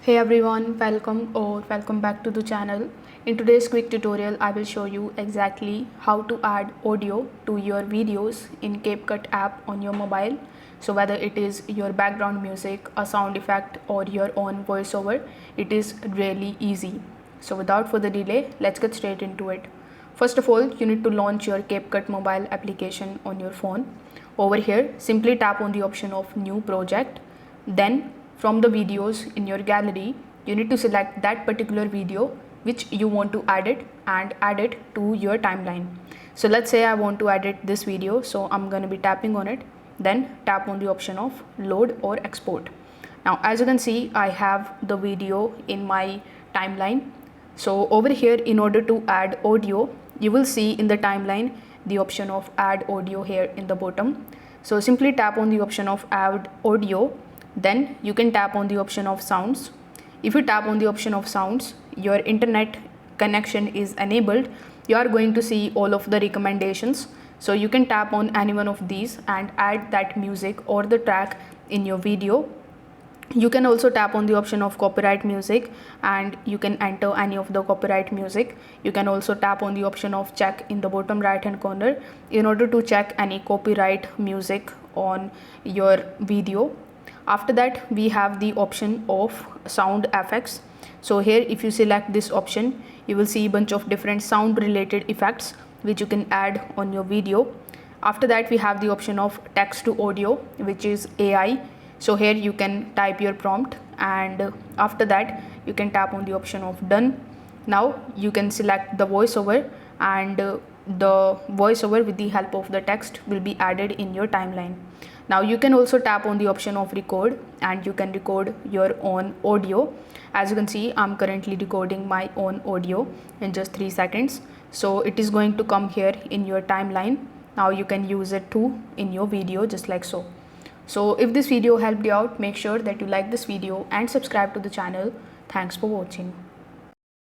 Hey everyone, welcome back to the channel. In today's quick tutorial, I will show you exactly how to add audio to your videos in CapCut app on your mobile. So whether it is your background music, a sound effect or your own voiceover, it is really easy. So without further delay, let's get straight into it. First of all, you need to launch your CapCut mobile application on your phone. Over here, simply tap on the option of new project. Then from the videos in your gallery, you need to select that particular video which you want to add it to your timeline. So let's say I want to edit this video, so I'm going to be tapping on it. Then tap on the option of load or export. Now as you can see, I have the video in my timeline. So over here, in order to add audio, you will see in the timeline the option of add audio here in the bottom. So simply tap on the option of add audio. Then you can tap on the option of sounds. If you tap on the option of sounds, your internet connection is enabled. You are going to see all of the recommendations. So you can tap on any one of these and add that music or the track in your video. You can also tap on the option of copyright music and you can enter any of the copyright music. You can also tap on the option of check in the bottom right hand corner in order to check any copyright music on your video. After that, we have the option of sound effects. So here, if you select this option, you will see a bunch of different sound related effects which you can add on your video. After that, we have the option of text to audio, which is AI. So here you can type your prompt, and after that you can tap on the option of done. Now you can select the voiceover, and the voiceover with the help of the text will be added in your timeline. Now you can also tap on the option of record and you can record your own audio. As you can see, I'm currently recording my own audio in just 3 seconds. So it is going to come here in your timeline. Now you can use it too in your video, just like so. So if this video helped you out, make sure that you like this video and subscribe to the channel. Thanks for watching.